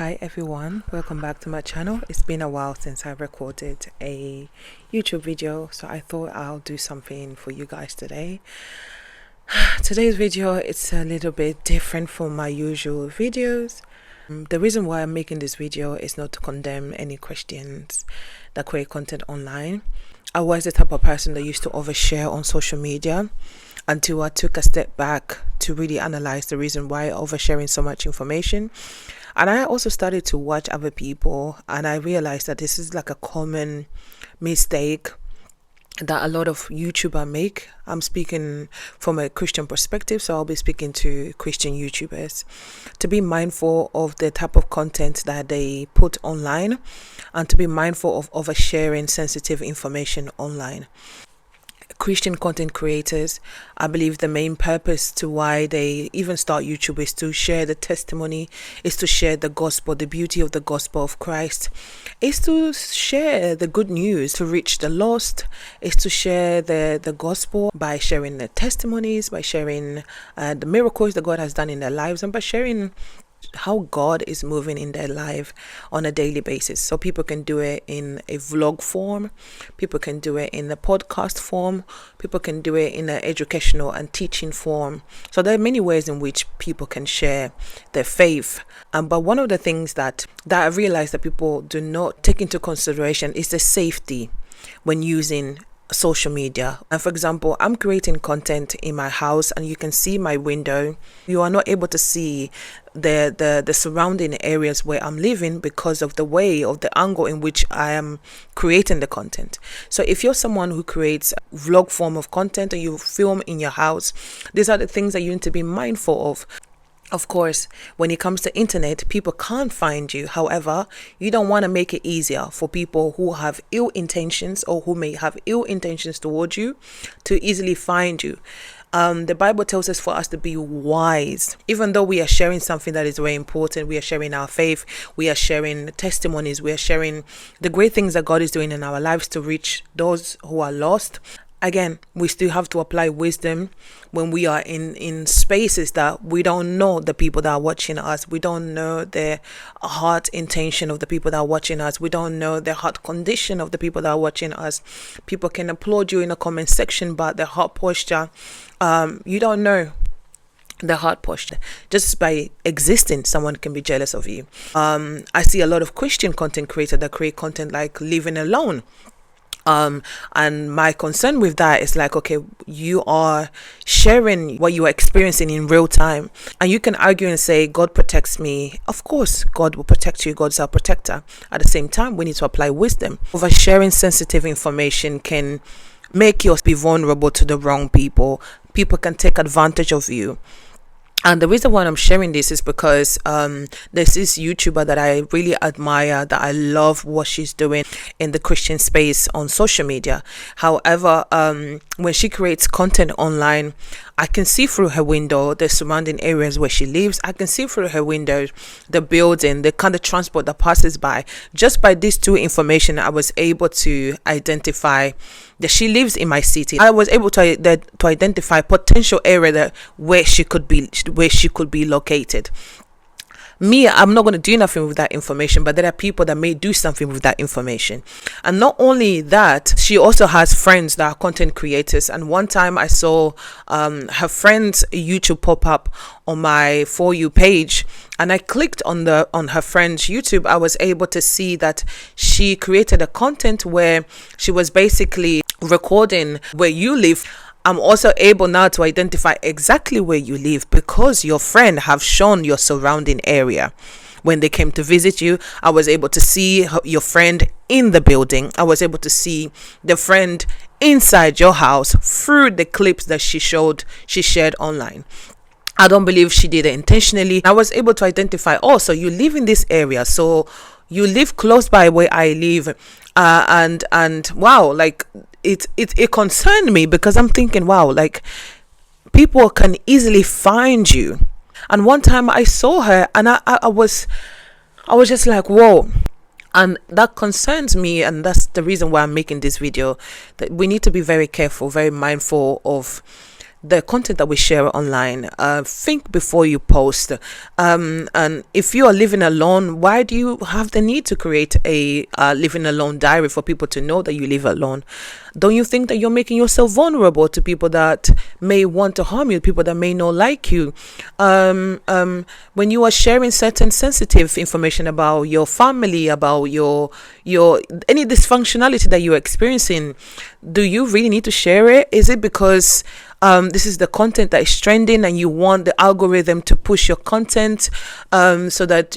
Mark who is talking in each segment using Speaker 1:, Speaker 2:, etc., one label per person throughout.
Speaker 1: Hi everyone, welcome back to my channel. It's been a while since I recorded a YouTube video, so I thought I'll do something for you guys today. Today's video, it's a little bit different from my usual videos. The reason why I'm making this video is not to condemn any Christians that create content online. I was the type of person that used to overshare on social media until I took a step back to really analyze the reason why oversharing so much information. And I also started to watch other people, and I realized that this is like a common mistake that a lot of YouTubers make. I'm speaking from a Christian perspective, so I'll be speaking to Christian YouTubers to be mindful of the type of content that they put online and to be mindful of oversharing sensitive information online. Christian content creators, I believe the main purpose to why they even start YouTube is to share the testimony, is to share the gospel, the beauty of the gospel of Christ, is to share the good news, to reach the lost, is to share the gospel by sharing the testimonies, by sharing the miracles that God has done in their lives, and by sharing how God is moving in their life on a daily basis. So people can do it in a vlog form, people can do it in a podcast form, people can do it in an educational and teaching form. So there are many ways in which people can share their faith. But one of the things that I realize that people do not take into consideration is the safety when using social media. And for example, I'm creating content in my house and you can see my window. You are not able to see the surrounding areas where I'm living because of the way of the angle in which I am creating the content. So if you're someone who creates a vlog form of content and you film in your house, these are the things that you need to be mindful of. Of course, when it comes to internet, people can't find you. However, you don't want to make it easier for people who have ill intentions or who may have ill intentions towards you to easily find you. The Bible tells us for us to be wise. Even though we are sharing something that is very important, we are sharing our faith, we are sharing testimonies, we are sharing the great things that God is doing in our lives to reach those who are lost. Again, we still have to apply wisdom when we are in spaces that we don't know the people that are watching us. We don't know the heart intention of the people that are watching us. We don't know the heart condition of the people that are watching us. People can applaud you in the comment section, but the heart posture, you don't know the heart posture. Just by existing, someone can be jealous of you. I see a lot of Christian content creators that create content like living alone. And my concern with that is like, okay, you are sharing what you are experiencing in real time, and you can argue and say God protects me. Of course God will protect you, God's our protector. At the same time, we need to apply wisdom. Oversharing sensitive information can make you be vulnerable to the wrong people. People can take advantage of you. And the reason why I'm sharing this is because there's this YouTuber that I really admire, that I love what she's doing in the Christian space on social media. However, when she creates content online, I can see through her window the surrounding areas where she lives. I can see through her window the building, the kind of transport that passes by. Just by these two information, I was able to identify that she lives in my city. I was able to identify potential area where she could be located. Me, I'm not going to do nothing with that information, but there are people that may do something with that information. And not only that, she also has friends that are content creators. And one time I saw her friend's YouTube pop up on my For You page, and I clicked on her friend's YouTube. I was able to see that she created a content where she was basically recording where you live. I'm also able now to identify exactly where you live because your friend have shown your surrounding area. When they came to visit you, I was able to see your friend in the building. I was able to see the friend inside your house through the clips that she shared online. I don't believe she did it intentionally. I was able to identify, so you live in this area, so you live close by where I live, and wow, like it concerned me because I'm thinking, wow, like people can easily find you. And one time I saw her and I was just like, whoa. And that concerns me, and that's the reason why I'm making this video, that we need to be very careful, very mindful of the content that we share online. Think before you post. And if you are living alone, why do you have the need to create a living alone diary for people to know that you live alone? Don't you think that you're making yourself vulnerable to people that may want to harm you, people that may not like you? When you are sharing certain sensitive information about your family, about your any dysfunctionality that you're experiencing, do you really need to share it? Is it because this is the content that is trending and you want the algorithm to push your content so that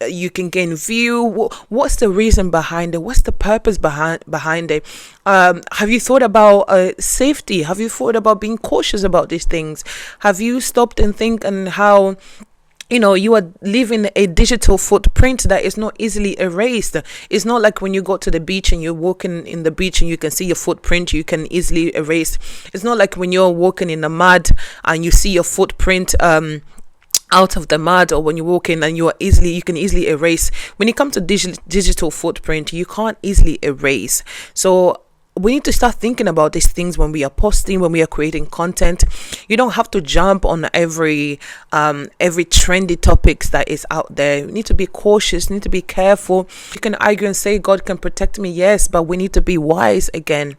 Speaker 1: you can gain view? What's the reason behind it? What's the purpose behind it? Have you thought about safety? Have you thought about being cautious about these things? Have you stopped and think on how you are leaving a digital footprint that is not easily erased? It's not like when you go to the beach and you're walking in the beach and you can see your footprint, you can easily erase. It's not like when you're walking in the mud and you see your footprint out of the mud, or when you walk in and you can easily erase. When it comes to digital footprint, you can't easily erase. So we need to start thinking about these things when we are posting, when we are creating content. You don't have to jump on every trendy topics that is out there. You need to be cautious, need to be careful. You can argue and say God can protect me, yes, but we need to be wise again.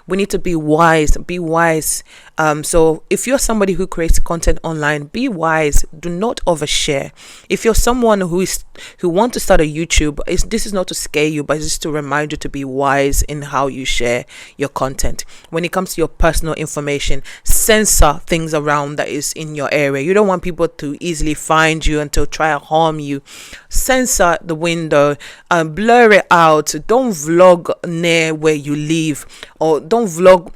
Speaker 1: We need to be wise. So if you're somebody who creates content online, be wise. Do not overshare. If you're someone who want to start a YouTube, this is not to scare you, but it's just to remind you to be wise in how you share your content. When it comes to your personal information, censor things around that is in your area. You don't want people to easily find you and to try and harm you. Censor the window and blur it out. Don't vlog near where you live, or don't vlog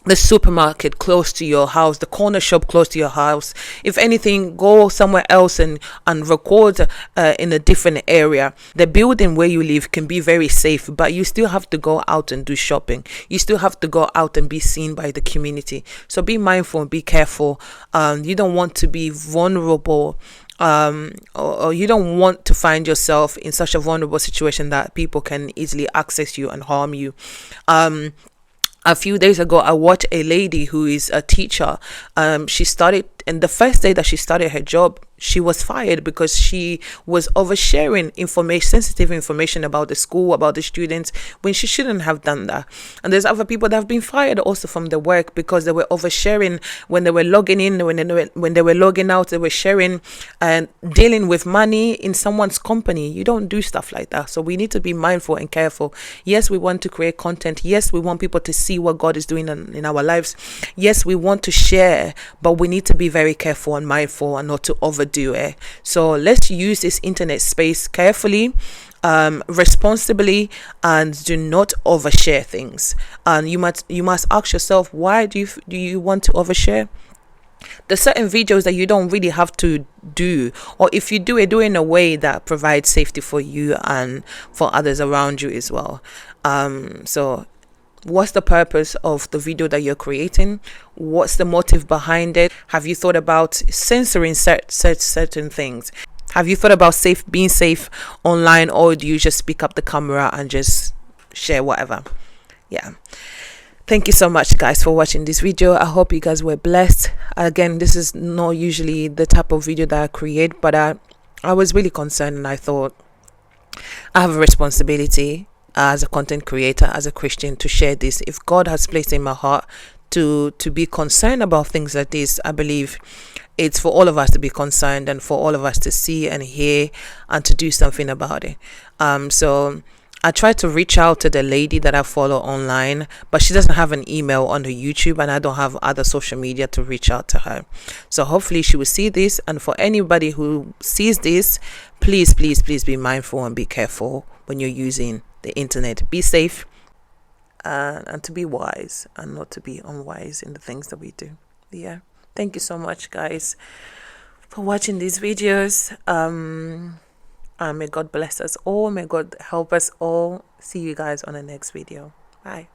Speaker 1: the supermarket close to your house, the corner shop close to your house. If anything, go somewhere else and record in a different area. The building where you live can be very safe, but you still have to go out and do shopping. You still have to go out and be seen by the community. So be mindful and be careful. You don't want to be vulnerable, or you don't want to find yourself in such a vulnerable situation that people can easily access you and harm you. A few days ago, I watched a lady who is a teacher. She started, and the first day that she started her job, she was fired because she was oversharing sensitive information about the school, about the students, when she shouldn't have done that. And there's other people that have been fired also from the work because they were oversharing when they were logging in, when they were logging out. They were sharing and dealing with money in someone's company. You don't do stuff like that. So we need to be mindful and careful. Yes, we want to create content. Yes, we want people to see what God is doing in our lives. Yes, we want to share, but we need to be very careful and mindful and not to overdo it. So let's use this internet space carefully, responsibly, and do not overshare things. And you must ask yourself, why do you want to overshare? There's certain videos that you don't really have to do, or if you do it, do it in a way that provides safety for you and for others around you as well. So what's the purpose of the video that you're creating? What's the motive behind it? Have you thought about censoring certain things? Have you thought about being safe online, or do you just pick up the camera and just share whatever? Yeah. Thank you so much, guys, for watching this video. I hope you guys were blessed. Again, this is not usually the type of video that I create, but I was really concerned, and I thought I have a responsibility as a content creator, as a Christian, to share this. If God has placed in my heart to be concerned about things like this, I believe it's for all of us to be concerned and for all of us to see and hear and to do something about it. So I tried to reach out to the lady that I follow online, but she doesn't have an email on her YouTube, and I don't have other social media to reach out to her. So hopefully she will see this. And for anybody who sees this, please be mindful and be careful when you're using the internet. Be safe, and to be wise and not to be unwise in the things that we do. Yeah. Thank you so much, guys, for watching these videos. May God bless us all. May God help us all. See you guys on the next video. Bye.